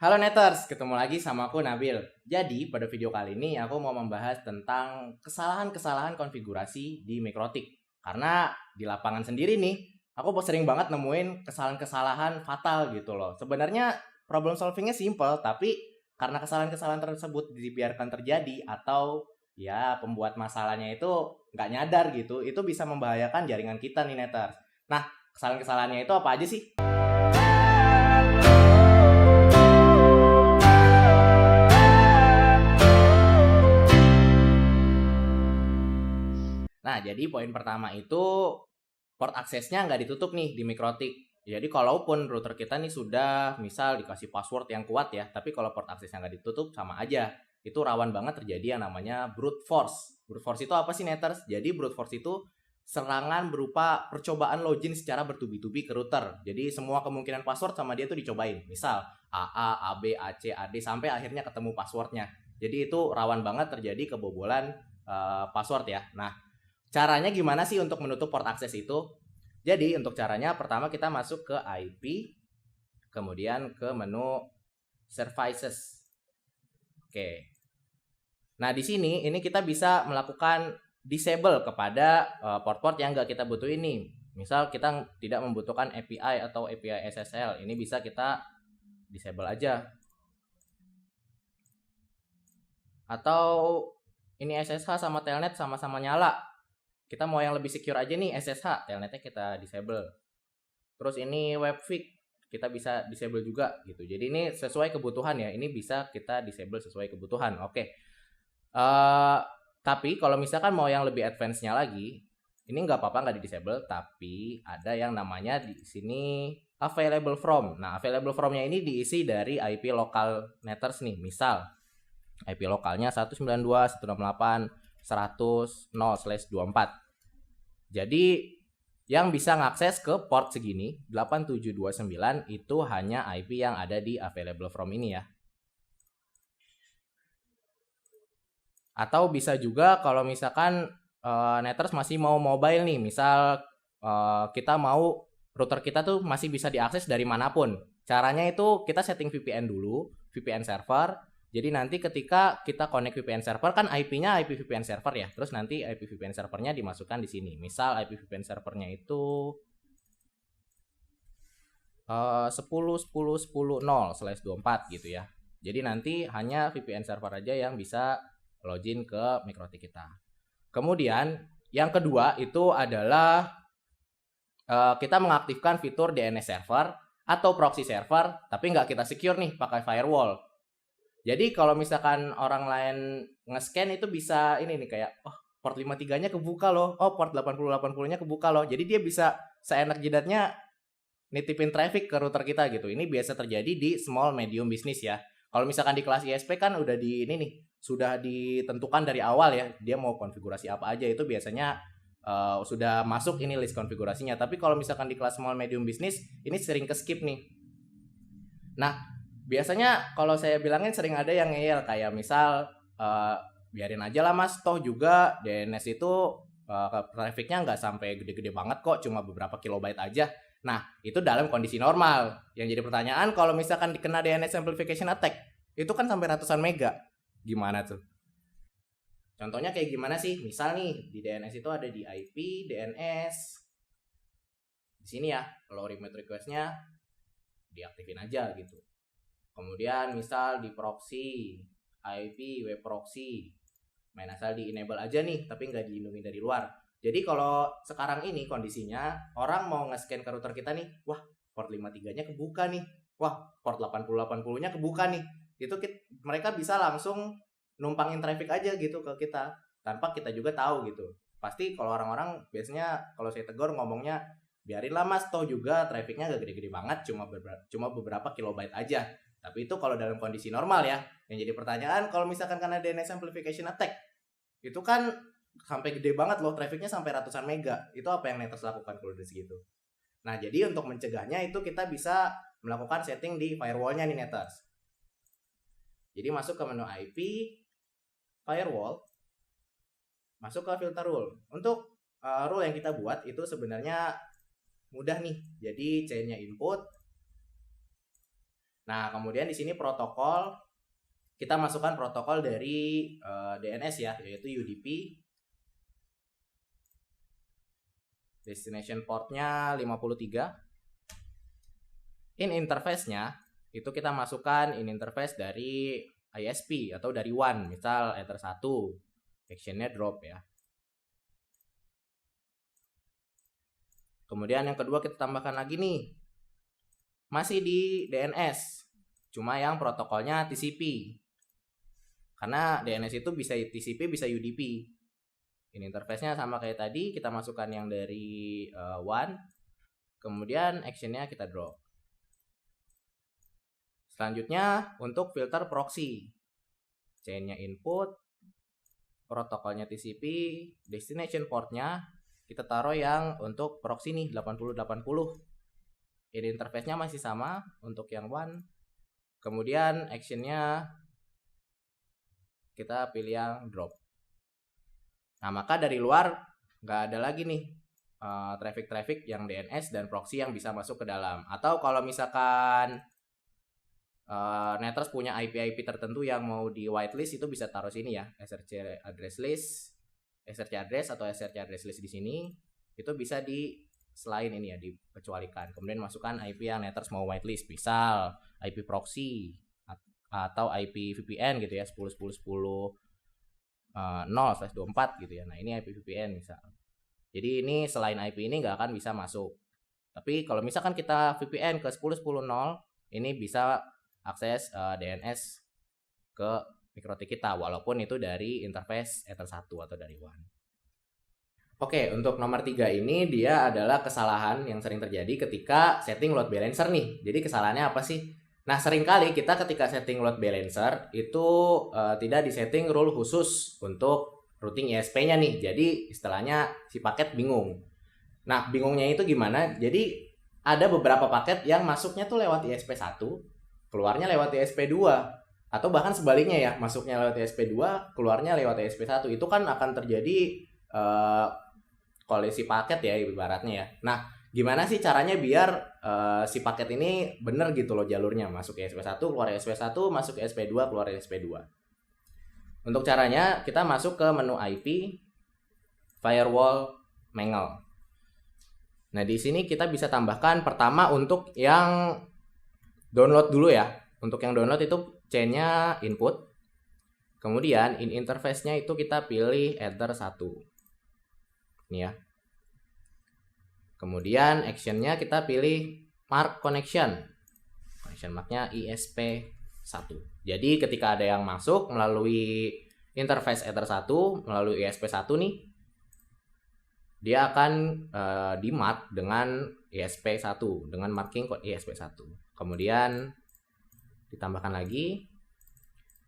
Halo Neters, ketemu lagi sama aku Nabil. Jadi pada video kali ini aku mau membahas tentang kesalahan-kesalahan konfigurasi di Mikrotik. Karena di lapangan sendiri nih, aku sering banget nemuin kesalahan-kesalahan fatal gitu loh. Sebenarnya problem solvingnya simple, tapi karena kesalahan-kesalahan tersebut dibiarkan terjadi atau ya pembuat masalahnya itu nggak nyadar gitu, itu bisa membahayakan jaringan kita nih Neters. Nah, kesalahan-kesalahannya itu apa aja sih? Nah, jadi poin pertama itu port aksesnya nggak ditutup nih di Mikrotik. Jadi kalaupun router kita nih sudah misal dikasih password yang kuat ya, tapi kalau port aksesnya nggak ditutup sama aja. Itu rawan banget terjadi yang namanya brute force. Brute force itu apa sih Neters? Jadi brute force itu serangan berupa percobaan login secara bertubi-tubi ke router. Jadi semua kemungkinan password sama dia tuh dicobain. Misal AA, AB, AC, AD sampai akhirnya ketemu passwordnya. Jadi itu rawan banget terjadi kebobolan password ya. Nah, caranya gimana sih untuk menutup port akses itu? Jadi untuk caranya pertama kita masuk ke IP, kemudian ke menu services. Oke. Nah di sini ini kita bisa melakukan disable kepada port-port yang nggak kita butuh ini. Misal kita tidak membutuhkan API atau API SSL, ini bisa kita disable aja. Atau ini SSH sama telnet sama-sama nyala, kita mau yang lebih secure aja nih SSH, telnetnya kita disable. Terus ini webfig kita bisa disable juga gitu. Jadi ini sesuai kebutuhan ya. Ini bisa kita disable sesuai kebutuhan. Oke. Tapi kalau misalkan mau yang lebih advance-nya lagi, ini nggak apa-apa nggak di disable, tapi ada yang namanya di sini available from. Nah, available from-nya ini diisi dari IP lokal Neters nih. Misal IP lokalnya 192.168.100/24. Jadi yang bisa ngakses ke port segini 8729 itu hanya IP yang ada di available from ini ya. Atau bisa juga kalau misalkan Neters masih mau mobile nih, misal kita mau router kita tuh masih bisa diakses dari manapun. Caranya itu kita setting VPN dulu, VPN server. Jadi nanti ketika kita connect VPN server kan IP-nya IP VPN server ya. Terus nanti IP VPN servernya dimasukkan di sini. Misal IP VPN servernya itu 10.10.10.0/24 gitu ya. Jadi nanti hanya VPN server aja yang bisa login ke Mikrotik kita. Kemudian yang kedua itu adalah kita mengaktifkan fitur DNS server atau proxy server, tapi nggak kita secure nih pakai firewall. Jadi kalau misalkan orang lain nge-scan itu bisa ini nih kayak, oh port 53-nya kebuka loh, oh port 8080-nya kebuka loh. Jadi dia bisa seenak jidatnya nitipin traffic ke router kita gitu. Ini biasa terjadi di small medium business ya. Kalau misalkan di kelas ISP kan udah di ini nih, sudah ditentukan dari awal ya, dia mau konfigurasi apa aja itu biasanya sudah masuk ini list konfigurasinya. Tapi kalau misalkan di kelas small medium business ini sering ke skip nih. Nah, biasanya kalau saya bilangin sering ada yang ngeyel kayak misal biarin aja lah mas, toh juga DNS itu trafficnya nggak sampai gede-gede banget kok, cuma beberapa kilobyte aja. Nah, itu dalam kondisi normal. Yang jadi pertanyaan kalau misalkan dikena DNS amplification attack, itu kan sampai ratusan mega. Gimana tuh? Contohnya kayak gimana sih? Misal nih, di DNS itu ada di IP, DNS. Di sini ya, kalau remote request-nya diaktifin aja gitu. Kemudian misal di proxy, IP, web proxy, main asal di enable aja nih, tapi nggak dilindungi dari luar. Jadi kalau sekarang ini kondisinya orang mau nge-scan ke router kita nih, wah port 53-nya kebuka nih, wah port 8080-nya kebuka nih. Itu mereka bisa langsung numpangin traffic aja gitu ke kita tanpa kita juga tahu gitu. Pasti kalau orang-orang biasanya kalau saya tegur ngomongnya biarinlah mas, toh juga trafficnya gak gede-gede banget, cuma beberapa kilobyte aja. Tapi itu kalau dalam kondisi normal ya. Yang jadi pertanyaan kalau misalkan karena DNS amplification attack, itu kan sampai gede banget loh, trafficnya sampai ratusan mega. Itu apa yang Neters lakukan kalau udah segitu? Nah, jadi untuk mencegahnya itu kita bisa melakukan setting di firewall-nya nih Neters. Jadi masuk ke menu IP, firewall, masuk ke filter rule. Untuk rule yang kita buat itu sebenarnya mudah nih. Jadi chainnya input, Nah, kemudian di sini protokol, kita masukkan protokol dari DNS ya, yaitu UDP. Destination portnya 53. In interface-nya itu kita masukkan in interface dari ISP atau dari WAN, misal Ether 1, actionnya drop ya. Kemudian yang kedua kita tambahkan lagi nih, masih di DNS, cuma yang protokolnya TCP. Karena DNS itu bisa TCP, bisa UDP. In interface-nya sama kayak tadi, kita masukkan yang dari WAN, kemudian actionnya kita drop. Selanjutnya untuk filter proxy, chain-nya input, protokolnya TCP, destination portnya kita taruh yang untuk proxy nih 8080. In interface-nya masih sama untuk yang WAN. Kemudian actionnya kita pilih yang drop. Nah, maka dari luar nggak ada lagi nih traffic yang DNS dan proxy yang bisa masuk ke dalam. Atau kalau misalkan Netrust punya IP tertentu yang mau di whitelist, itu bisa taruh sini ya, SRC address list, SRC address atau SRC address list di sini. Itu bisa di selain ini ya, dikecualikan. Kemudian masukkan IP yang Netrust mau whitelist, misal IP proxy atau IP VPN gitu ya, 10.10.10 0/24 gitu ya. Nah, ini IP VPN misal. Jadi ini selain IP ini nggak akan bisa masuk. Tapi kalau misalkan kita VPN ke 10.10.0, ini bisa akses DNS ke MikroTik kita, walaupun itu dari interface Ether 1 atau dari WAN. Oke, untuk nomor 3 ini dia adalah kesalahan yang sering terjadi ketika setting load balancer nih. Jadi kesalahannya apa sih? Nah, seringkali kita ketika setting load balancer itu tidak disetting rule khusus untuk routing ISP-nya nih. Jadi istilahnya si paket bingung. Nah, bingungnya itu gimana? Jadi ada beberapa paket yang masuknya tuh lewat ISP1, keluarnya lewat ISP2. Atau bahkan sebaliknya ya, masuknya lewat ISP2, keluarnya lewat ISP1. Itu kan akan terjadi kolisi paket ya ibaratnya ya. Nah, gimana sih caranya biar si paket ini bener gitu loh jalurnya, masuk ke ISP1, keluar ISP1, masuk ke ISP2, keluar ISP2. Untuk caranya kita masuk ke menu IP, firewall, mangle. Nah, di sini kita bisa tambahkan pertama untuk yang download dulu ya. Untuk yang download itu chain-nya input. Kemudian in interface-nya itu kita pilih Ether 1. Ini ya. Kemudian action-nya kita pilih mark connection. Connection mark-nya ISP1. Jadi ketika ada yang masuk melalui interface Ether 1 melalui ISP1 nih, dia akan di-mark dengan ISP1 dengan marking code ISP1. Kemudian ditambahkan lagi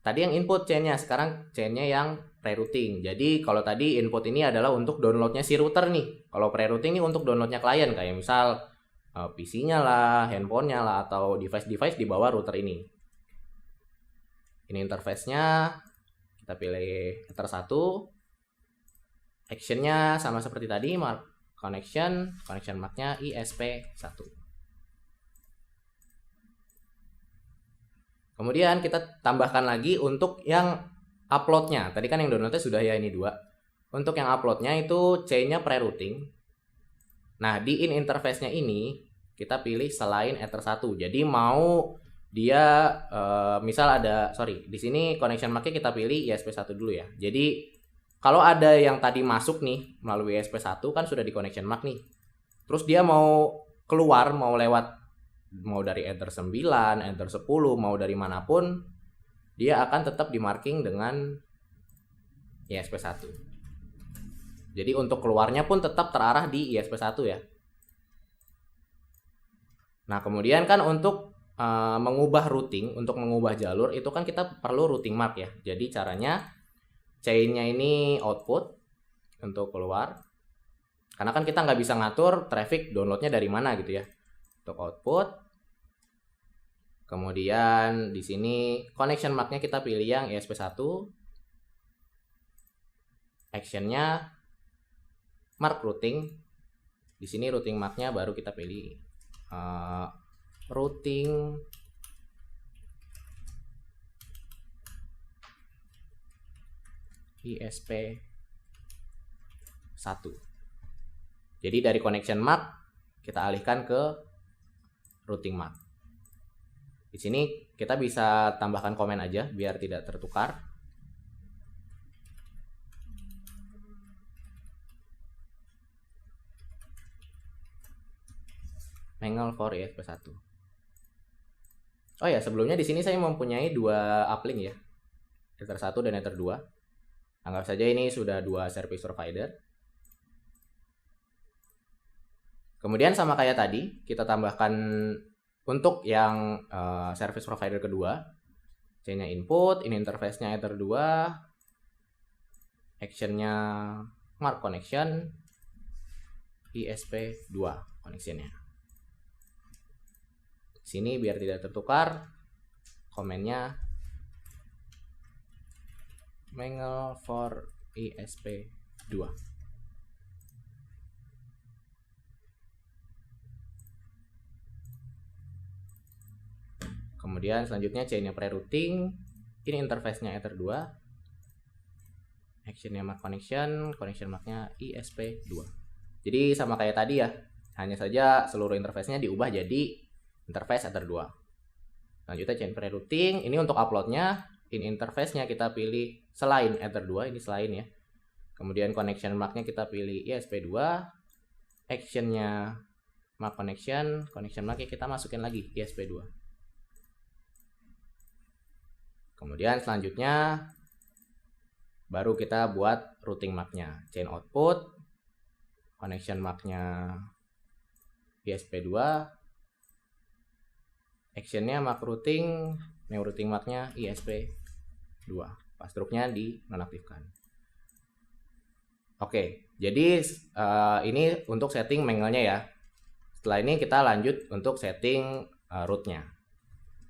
tadi yang input chain-nya, sekarang chain-nya yang pre-routing. Jadi kalau tadi input ini adalah untuk download-nya si router nih. Kalau pre-routing ini untuk download-nya klien, kayak misal PC-nya lah, handphone-nya lah, atau device-device di bawah router ini. Ini interface-nya, kita pilih Ether 1. Action-nya sama seperti tadi, mark connection mark-nya ISP1. Kemudian kita tambahkan lagi untuk yang upload-nya. Tadi kan yang download-nya sudah ya, ini 2. Untuk yang upload-nya itu chain-nya pre-routing. Nah, di in interface-nya ini kita pilih selain Ether 1. Jadi mau dia misal ada, di sini connection mark-nya kita pilih ISP1 dulu ya. Jadi kalau ada yang tadi masuk nih melalui ISP1 kan sudah di connection mark nih. Terus dia mau keluar, mau lewat, mau dari Ether 9, Ether 10, mau dari manapun, dia akan tetap di marking dengan ISP1. Jadi untuk keluarnya pun tetap terarah di ISP1 ya. Nah, kemudian kan untuk mengubah routing, untuk mengubah jalur itu kan kita perlu routing mark ya. Jadi caranya chain-nya ini output untuk keluar. Karena kan kita nggak bisa ngatur traffic download-nya dari mana gitu ya. Untuk output. Kemudian di sini connection mark-nya kita pilih yang ISP1. Action-nya mark routing. Di sini routing mark-nya baru kita pilih routing ISP1. Jadi dari connection MAC kita alihkan ke routing MAC. Di sini kita bisa tambahkan komen aja biar tidak tertukar. Mangle for ISP1. Oh ya, sebelumnya di sini saya mempunyai dua uplink ya. Ether 1 dan Ether 2. Anggap saja ini sudah dua service provider. Kemudian sama kayak tadi, kita tambahkan untuk yang service provider kedua. C-nya input, ini interface-nya Ether 2, action-nya Mark connection, ISP2 connection-nya. Sini biar tidak tertukar, komennya mangle for ISP2. Kemudian selanjutnya chainnya pre-routing, ini interface-nya Ether 2, action-nya MAC connection, connection MAC-nya ISP2. Jadi sama kayak tadi ya, hanya saja seluruh interface-nya diubah jadi interface Ether 2. Selanjutnya chain pre-routing, ini untuk uploadnya, in interface-nya kita pilih selain Ether 2, ini selain ya. Kemudian connection MAC-nya kita pilih ISP2, action-nya MAC connection, connection MAC-nya kita masukin lagi ISP2. Kemudian selanjutnya baru kita buat routing MAC-nya, chain output, connection MAC-nya ISP2, action-nya MAC routing, new routing MAC-nya ISP2. Passthrough-nya dinonaktifkan. Oke, jadi ini untuk setting mangle-nya ya. Setelah ini kita lanjut untuk setting root-nya.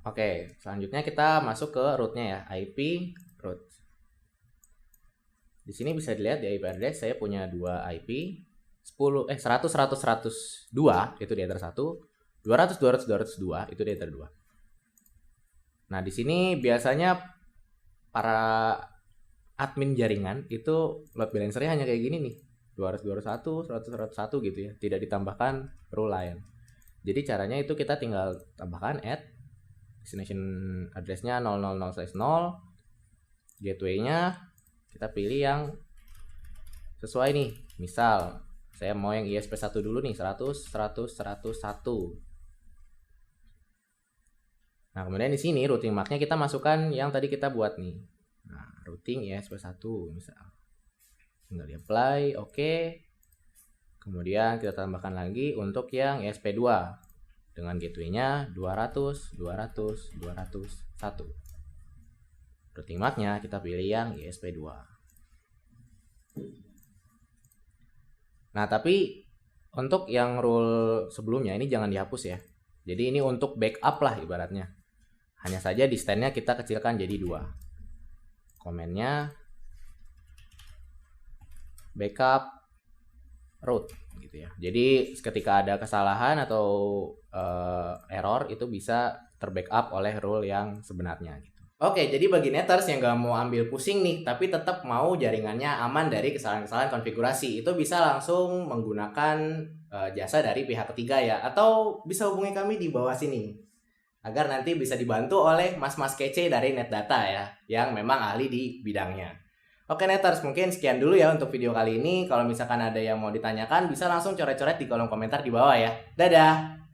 Oke, selanjutnya kita masuk ke root-nya ya, IP root. Di sini bisa dilihat di IP address saya punya dua IP, 100 100 102 itu di Ether 1, 200 200 202 itu di Ether 2. Nah, di sini biasanya para admin jaringan itu load balancernya hanya kayak gini nih. 200 201 100 101 gitu ya, tidak ditambahkan rule lain. Jadi caranya itu kita tinggal tambahkan add destination address-nya 000/0, gateway-nya kita pilih yang sesuai nih. Misal saya mau yang ISP1 dulu nih, 100 100 101. Nah, kemudian di sini routing MAC-nya kita masukkan yang tadi kita buat nih. Nah, routing ISP1 misal. Tinggal di-apply, oke. Kemudian kita tambahkan lagi untuk yang ISP2 dengan gateway-nya 200 200 201. Routing MAC-nya kita pilih yang ISP2. Nah, tapi untuk yang rule sebelumnya ini jangan dihapus ya. Jadi ini untuk backup lah ibaratnya. Hanya saja di stand-nya kita kecilkan jadi 2. Komennya backup root gitu ya. Jadi ketika ada kesalahan atau error itu bisa terbackup oleh rule yang sebenarnya gitu. Oke, jadi bagi netters yang gak mau ambil pusing nih, tapi tetap mau jaringannya aman dari kesalahan-kesalahan konfigurasi, itu bisa langsung menggunakan jasa dari pihak ketiga ya, atau bisa hubungi kami di bawah sini, agar nanti bisa dibantu oleh mas-mas kece dari NetData ya, yang memang ahli di bidangnya. Oke netters, mungkin sekian dulu ya untuk video kali ini. Kalau misalkan ada yang mau ditanyakan, bisa langsung coret-coret di kolom komentar di bawah ya. Dadah!